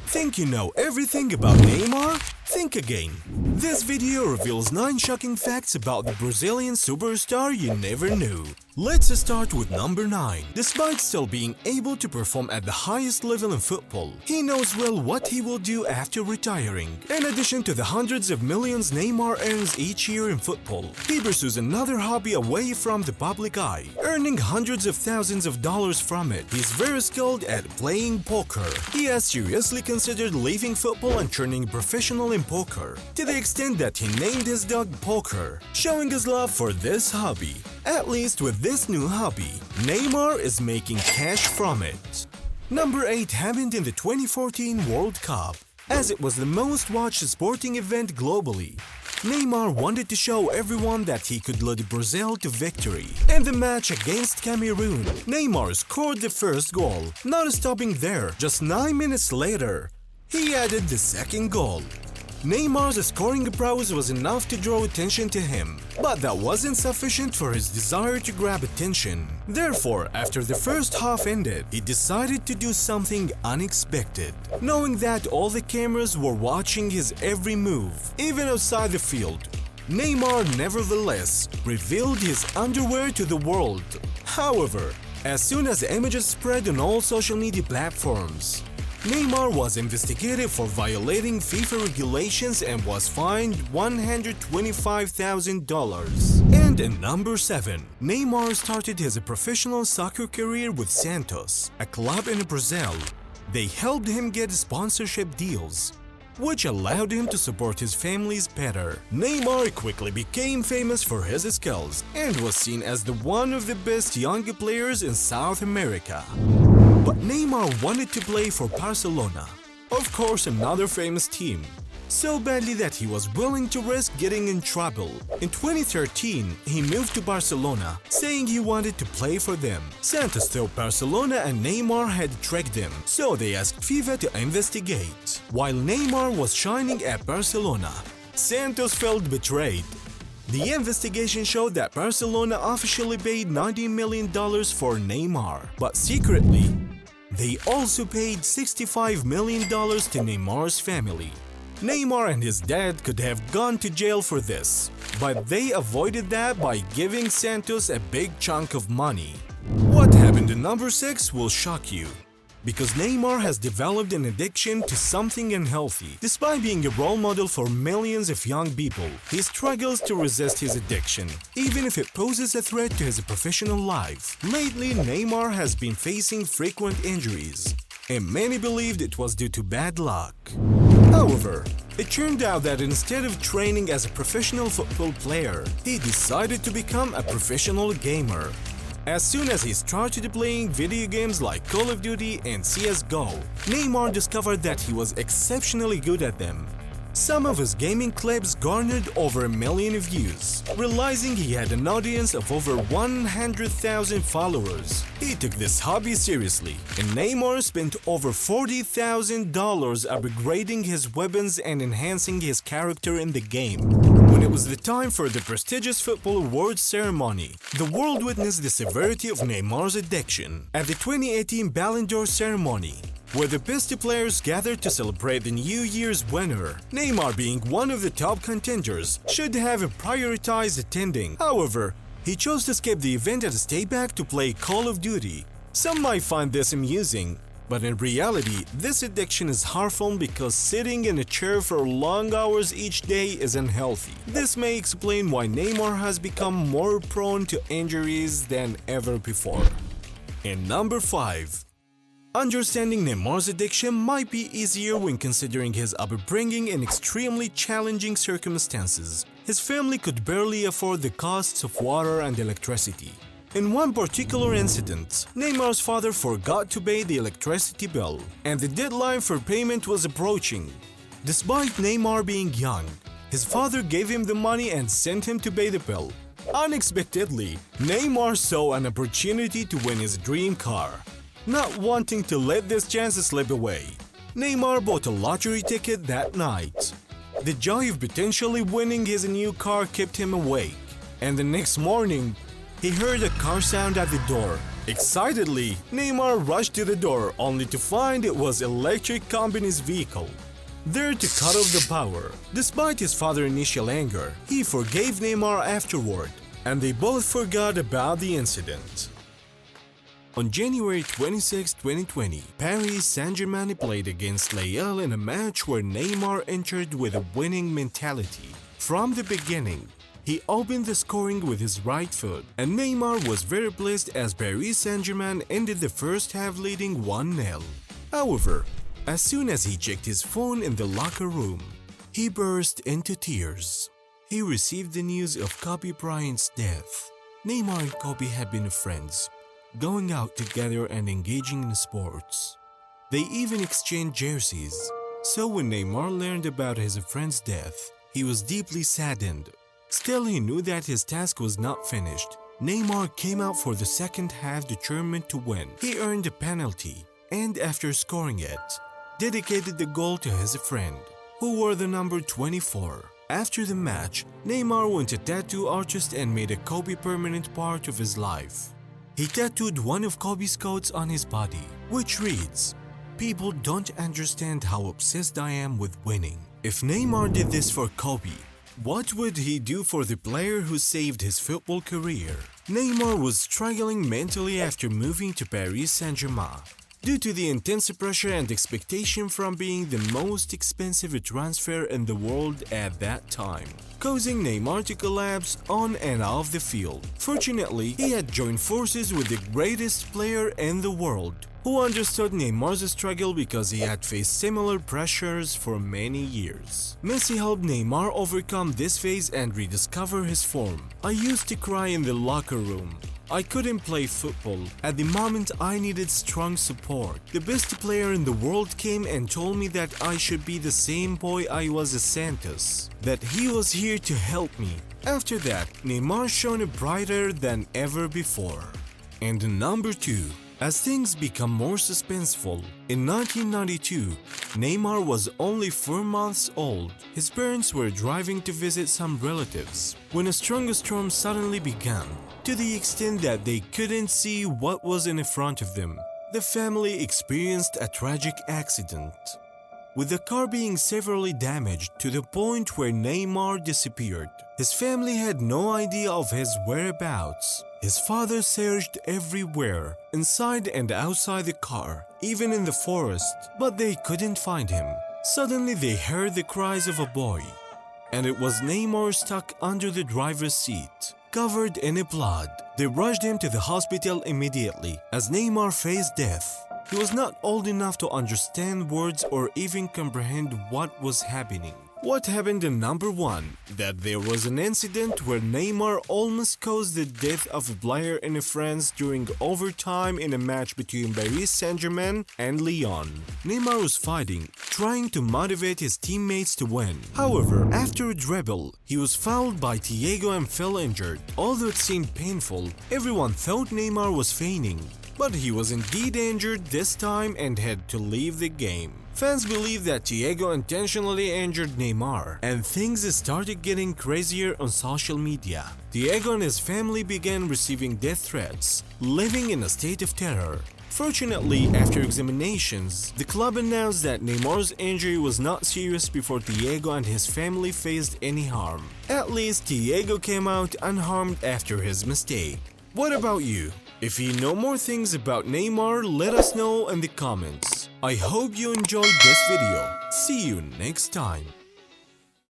Think you know everything about Neymar? Think again. This video reveals 9 shocking facts about the Brazilian superstar you never knew. Let's start with number 9. Despite still being able to perform at the highest level in football, he knows well what he will do after retiring. In addition to the hundreds of millions Neymar earns each year in football, he pursues another hobby away from the public eye, earning hundreds of thousands of dollars from it. He's very skilled at playing poker. He has seriously considered leaving football and turning professional in poker, to the extent that he named his dog Poker, showing his love for this hobby. At least with this new hobby, Neymar is making cash from it. Number 8 happened in the 2014 World Cup, as it was the most watched sporting event globally. Neymar wanted to show everyone that he could lead Brazil to victory. In the match against Cameroon, Neymar scored the first goal. Not stopping there, just 9 minutes later, he added the second goal. Neymar's scoring prowess was enough to draw attention to him, but that wasn't sufficient for his desire to grab attention. Therefore, after the first half ended, he decided to do something unexpected. Knowing that all the cameras were watching his every move, even outside the field, Neymar nevertheless revealed his underwear to the world. However, as soon as the images spread on all social media platforms, Neymar was investigated for violating FIFA regulations and was fined $125,000. And in number 7, Neymar started his professional soccer career with Santos, a club in Brazil. They helped him get sponsorship deals, which allowed him to support his families better. Neymar quickly became famous for his skills and was seen as one of the best young players in South America. But Neymar wanted to play for Barcelona, of course another famous team, so badly that he was willing to risk getting in trouble. In 2013, he moved to Barcelona, saying he wanted to play for them. Santos thought Barcelona and Neymar had tricked him, so they asked FIFA to investigate. While Neymar was shining at Barcelona, Santos felt betrayed. The investigation showed that Barcelona officially paid $90 million for Neymar, but secretly, they also paid $65 million to Neymar's family. Neymar and his dad could have gone to jail for this, but they avoided that by giving Santos a big chunk of money. What happened in number 6 will shock you, because Neymar has developed an addiction to something unhealthy. Despite being a role model for millions of young people, he struggles to resist his addiction, even if it poses a threat to his professional life. Lately, Neymar has been facing frequent injuries, and many believed it was due to bad luck. However, it turned out that instead of training as a professional football player, he decided to become a professional gamer. As soon as he started playing video games like Call of Duty and CSGO, Neymar discovered that he was exceptionally good at them. Some of his gaming clips garnered over 1 million views. Realizing he had an audience of over 100,000 followers, he took this hobby seriously, and Neymar spent over $40,000 upgrading his weapons and enhancing his character in the game. When it was the time for the prestigious football awards ceremony, the world witnessed the severity of Neymar's addiction. At the 2018 Ballon d'Or ceremony, where the best players gathered to celebrate the New Year's winner, Neymar, being one of the top contenders, should have prioritized attending. However, he chose to skip the event and stay back to play Call of Duty. Some might find this amusing, but in reality, this addiction is harmful because sitting in a chair for long hours each day is unhealthy. This may explain why Neymar has become more prone to injuries than ever before. In number 5. Understanding Neymar's addiction might be easier when considering his upbringing in extremely challenging circumstances. His family could barely afford the costs of water and electricity. In one particular incident, Neymar's father forgot to pay the electricity bill, and the deadline for payment was approaching. Despite Neymar being young, his father gave him the money and sent him to pay the bill. Unexpectedly, Neymar saw an opportunity to win his dream car. Not wanting to let this chance slip away, Neymar bought a lottery ticket that night. The joy of potentially winning his new car kept him awake, and the next morning, he heard a car sound at the door Excitedly, Neymar rushed to the door only to find it was electric company's vehicle, there to cut off the power. Despite his father's initial anger, he forgave Neymar afterward, and they both forgot about the incident. On January 26, 2020, Paris Saint-Germain played against Lille in a match where Neymar entered with a winning mentality. From the beginning, he opened the scoring with his right foot, and Neymar was very pleased as Paris Saint-Germain ended the first half leading 1-0. However, as soon as he checked his phone in the locker room, he burst into tears. He received the news of Kobe Bryant's death. Neymar and Kobe had been friends, going out together and engaging in sports. They even exchanged jerseys. So when Neymar learned about his friend's death, he was deeply saddened. Still, he knew that his task was not finished. Neymar came out for the second half determined to win. He earned a penalty, and after scoring it, dedicated the goal to his friend, who wore the number 24. After the match, Neymar went to tattoo artist and made a Kobe permanent part of his life. He tattooed one of Kobe's quotes on his body, which reads, "People don't understand how obsessed I am with winning." If Neymar did this for Kobe, what would he do for the player who saved his football career? Neymar was struggling mentally after moving to Paris Saint-Germain, due to the intense pressure and expectation from being the most expensive transfer in the world at that time, causing Neymar to collapse on and off the field. Fortunately, he had joined forces with the greatest player in the world, who understood Neymar's struggle because he had faced similar pressures for many years. Messi helped Neymar overcome this phase and rediscover his form. "I used to cry in the locker room. I couldn't play football. At the moment, I needed strong support. The best player in the world came and told me that I should be the same boy I was at Santos, that he was here to help me." After that, Neymar shone brighter than ever before. And number 2. As things become more suspenseful, in 1992, Neymar was only 4 months old. His parents were driving to visit some relatives when a strong storm suddenly began, to the extent that they couldn't see what was in front of them. The family experienced a tragic accident, with the car being severely damaged to the point where Neymar disappeared. His family had no idea of his whereabouts. His father searched everywhere, inside and outside the car, even in the forest, but they couldn't find him. Suddenly they heard the cries of a boy, and it was Neymar stuck under the driver's seat, covered in blood. They rushed him to the hospital immediately, as Neymar faced death. He was not old enough to understand words or even comprehend what was happening. What happened in number 1? That there was an incident where Neymar almost caused the death of a player in France during overtime in a match between Paris Saint-Germain and Lyon. Neymar was fighting, trying to motivate his teammates to win. However, after a dribble, he was fouled by Thiago and fell injured. Although it seemed painful, everyone thought Neymar was feigning, but he was indeed injured this time and had to leave the game. Fans believe that Thiago intentionally injured Neymar, and things started getting crazier on social media. Thiago and his family began receiving death threats, living in a state of terror. Fortunately, after examinations, the club announced that Neymar's injury was not serious before Thiago and his family faced any harm. At least Thiago came out unharmed after his mistake. What about you? If you know more things about Neymar, let us know in the comments. I hope you enjoyed this video. See you next time.